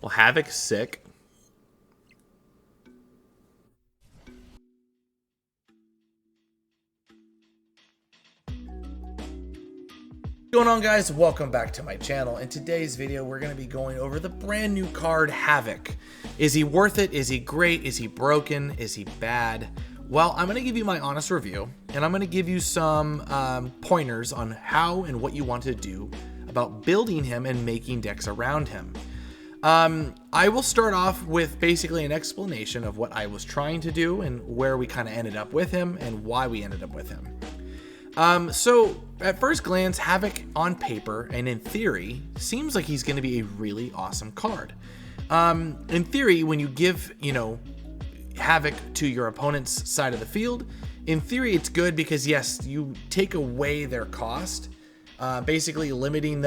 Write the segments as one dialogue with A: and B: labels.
A: Well, Havok's sick. What's going on, guys? Welcome back to my channel. In today's video, we're going to be going over the brand new card, Havok. Is he worth it? Is he great? Is he broken? Is he bad? Well, I'm going to give you my honest review, and I'm going to give you some pointers on how and what you want to do about building him and making decks around him. I will start off with basically an explanation of what I was trying to do and where we kind of ended up with him and why we ended up with him. So at first glance, Havok on paper and in theory seems like he's going to be a really awesome card. In theory, when you give, Havok to your opponent's side of the field, in theory it's good because yes, you take away their cost, basically limiting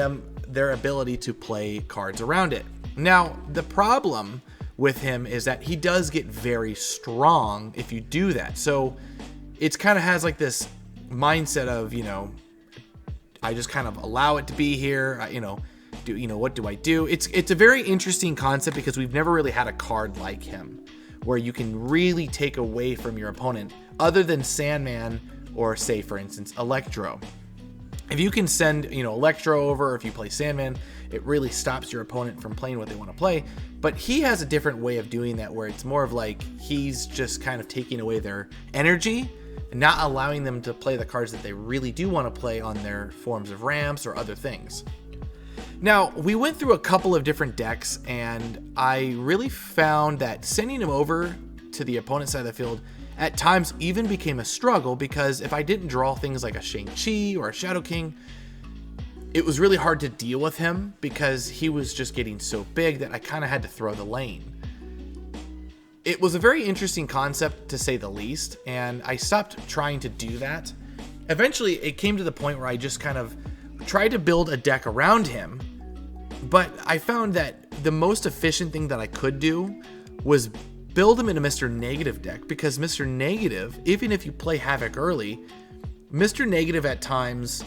A: their ability to play cards around it. Now, the problem with him is that he does get very strong if you do that. So it's kind of has like this mindset of, I just kind of allow it to be here. What do I do? It's a very interesting concept because we've never really had a card like him where you can really take away from your opponent other than Sandman or, say, for instance, Electro. If you can send, Electro over, or if you play Sandman, it really stops your opponent from playing what they want to play. But he has a different way of doing that where it's more of like he's just kind of taking away their energy and not allowing them to play the cards that they really do want to play on their forms of ramps or other things. Now, we went through a couple of different decks, and I really found that sending him over to the opponent's side of the field at times even became a struggle because if I didn't draw things like a Shang-Chi or a Shadow King, it was really hard to deal with him because he was just getting so big that I kind of had to throw the lane. It was a very interesting concept, to say the least, and I stopped trying to do that. Eventually, it came to the point where I just kind of tried to build a deck around him, but I found that the most efficient thing that I could do was build him in a Mr. Negative deck, because Mr. Negative, even if you play Havok early, Mr. Negative at times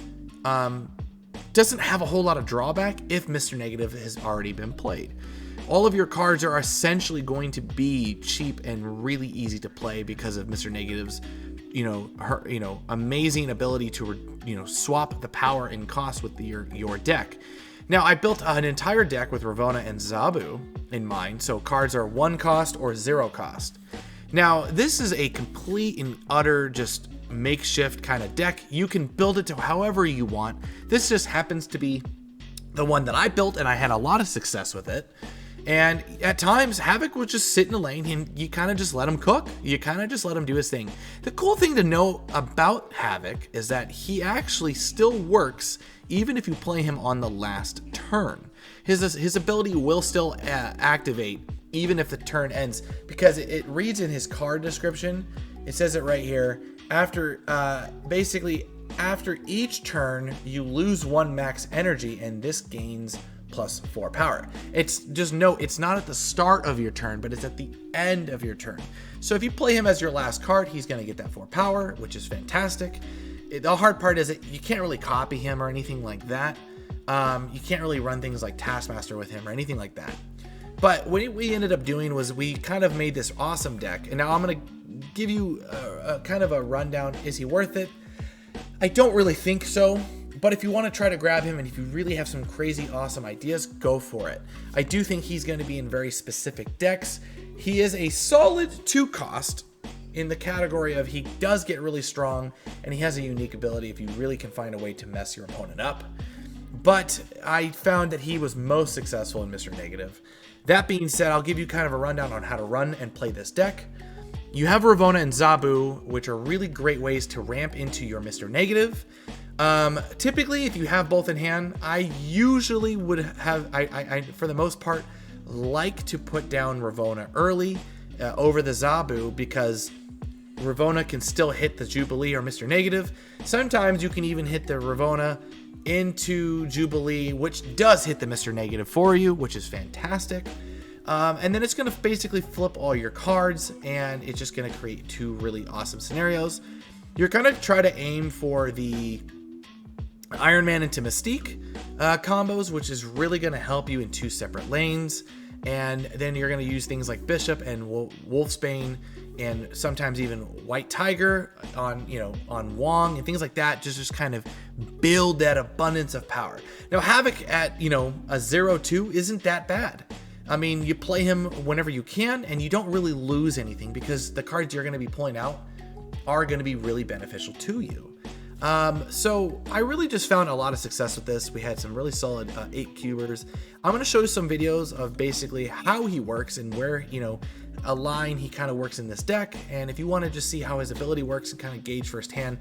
A: doesn't have a whole lot of drawback if Mr. Negative has already been played. All of your cards are essentially going to be cheap and really easy to play because of Mr. Negative's, amazing ability to, swap the power and cost with your deck. Now, I built an entire deck with Ravonna and Zabu in mind, so cards are 1 cost or 0 cost. Now, this is a complete and utter just makeshift kind of deck. You can build it to however you want. This just happens to be the one that I built, and I had a lot of success with it. And at times, Havok would just sit in a lane and you kind of just let him cook. You kind of just let him do his thing. The cool thing to know about Havok is that he actually still works even if you play him on the last turn. His ability will still activate even if the turn ends, because it reads in his card description. It says it right here. After each turn, you lose 1 max energy, and this gains +4 power. It's just note, it's not at the start of your turn, but it's at the end of your turn. So if you play him as your last card, he's going to get that 4 power, which is fantastic. The hard part is that you can't really copy him or anything like that. You can't really run things like Taskmaster with him or anything like that. But what we ended up doing was we kind of made this awesome deck. And now I'm going to give you a kind of a rundown. Is he worth it? I don't really think so. But if you want to try to grab him and if you really have some crazy awesome ideas, go for it. I do think he's going to be in very specific decks. He is a solid 2 cost in the category of he does get really strong and he has a unique ability if you really can find a way to mess your opponent up. But I found that he was most successful in Mr. Negative. That being said, I'll give you kind of a rundown on how to run and play this deck. You have Ravonna and Zabu, which are really great ways to ramp into your Mr. Negative. Typically, if you have both in hand, I usually would have, I for the most part, like to put down Ravonna early over the Zabu, because Ravonna can still hit the Jubilee or Mr. Negative. Sometimes you can even hit the Ravonna into Jubilee, which does hit the Mr. Negative for you, which is fantastic. And then it's going to basically flip all your cards, and it's just going to create 2 really awesome scenarios. You're going to try to aim for the Iron Man into Mystique combos, which is really going to help you in 2 separate lanes. And then you're going to use things like Bishop and Wolfsbane and sometimes even White Tiger on, you know, on Wong and things like that. Just kind of build that abundance of power. Now, Havok at, you know, a 0-2 isn't that bad. I mean, you play him whenever you can, and you don't really lose anything because the cards you're going to be pulling out are going to be really beneficial to you. So I really just found a lot of success with this. We had some really solid 8-cubers. I'm going to show you some videos of basically how he works and where, you know, a line he kind of works in this deck. And if you want to just see how his ability works and kind of gauge firsthand,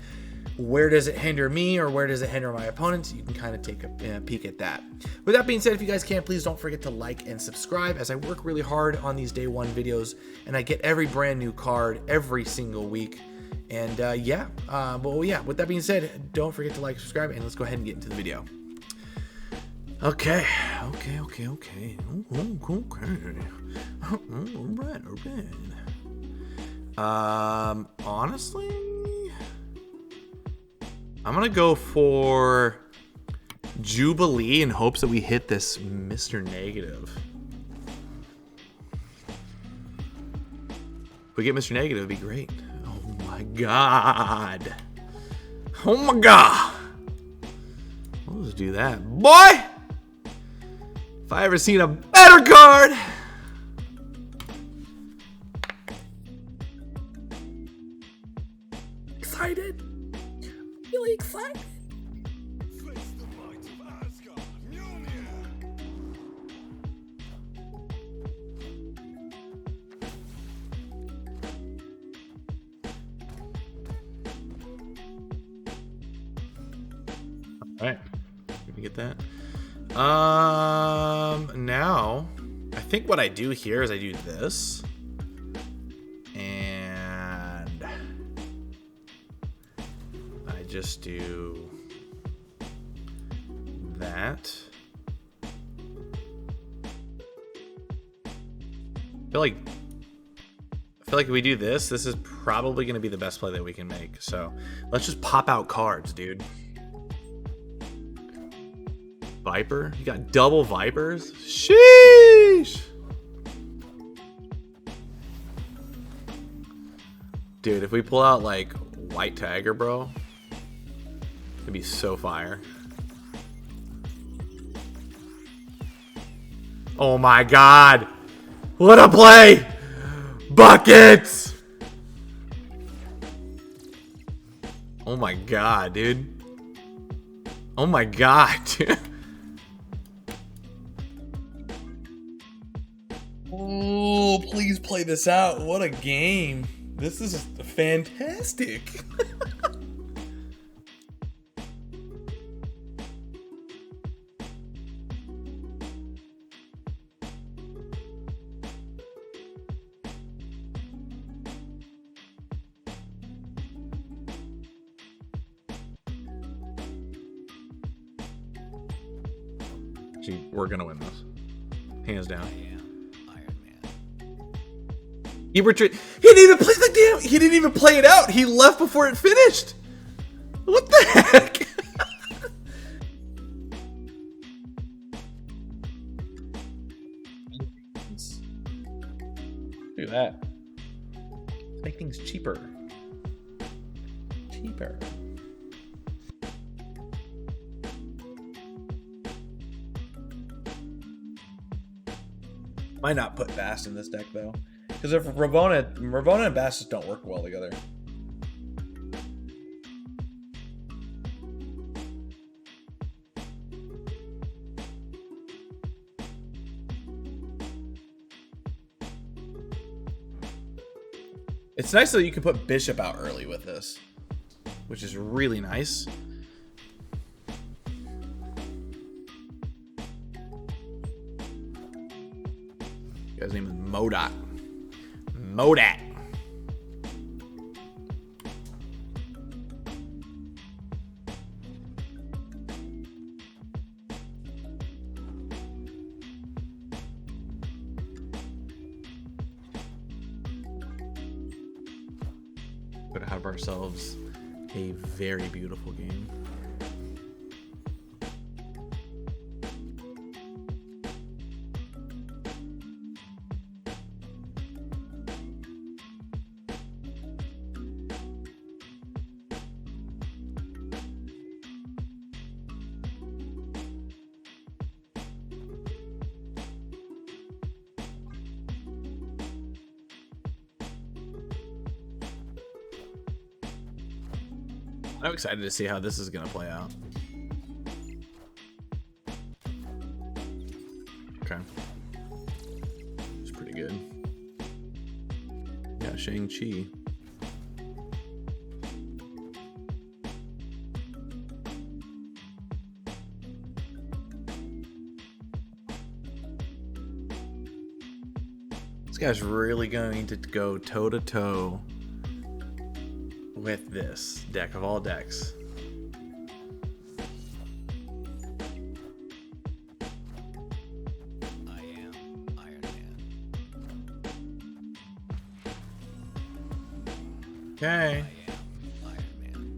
A: where does it hinder me or where does it hinder my opponents, you can kind of take a peek at that. With that being said, if you guys can, please don't forget to like and subscribe, as I work really hard on these day one videos and I get every brand new card every single week. And yeah, with that being said, don't forget to like, subscribe, and let's go ahead and get into the video. Okay. All right. Honestly, I'm gonna go for Jubilee in hopes that we hit this Mr. Negative. If we get Mr. Negative, it'd be great. Oh my god. Oh my god. Let's do that. Boy! If I ever seen a better card! Excited. Really excited. All right, let me get that. Now I think what I do here is I do this, and I just do that. I feel like if we do this, this is probably going to be the best play that we can make. So let's just pop out cards, dude. Viper? You got double Vipers? Sheesh! Dude, if we pull out like White Tiger, bro, it'd be so fire. Oh my god! What a play! Buckets! Oh my god, dude. Oh my god, dude. Oh, please play this out. What a game. This is fantastic. Actually, we're gonna win this. Hands down. He didn't even play the damn. He didn't even play it out. He left before it finished. What the heck? Look at that. Make things cheaper. Cheaper. Might not put Bass in this deck though. Because if Rabona and Bass just don't work well together. It's nice that you can put Bishop out early with this, which is really nice. Guy's name is Modat. Modat. Could have ourselves a very beautiful game. I'm excited to see how this is gonna play out. Okay. It's pretty good. Yeah, Shang-Chi. This guy's really going to go toe-to-toe with this deck of all decks.
B: I am Iron Man.
A: Okay.
B: I am Iron Man.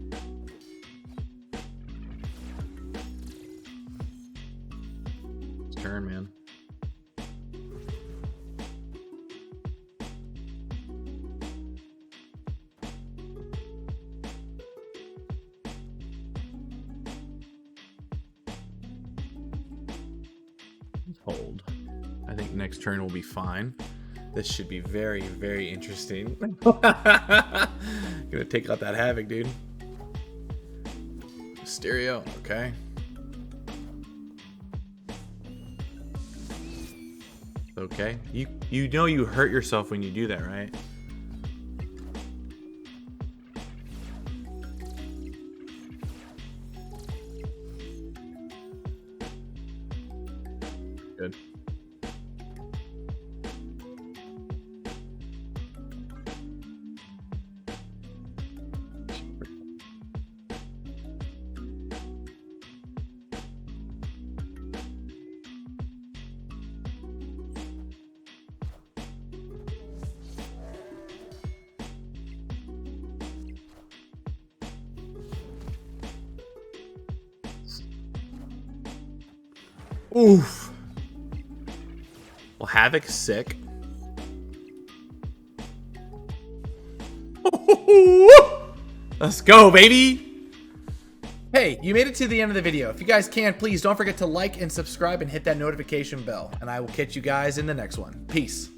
A: It's turn, man. Hold. I think next turn will be fine. This should be very, very interesting. Gonna take out that Havok, dude. Stereo, okay. Okay. You know you hurt yourself when you do that, right? Good. Oof. Well, Havok's sick. Let's go, baby. Hey, you made it to the end of the video. If you guys can, please don't forget to like and subscribe and hit that notification bell. And I will catch you guys in the next one. Peace.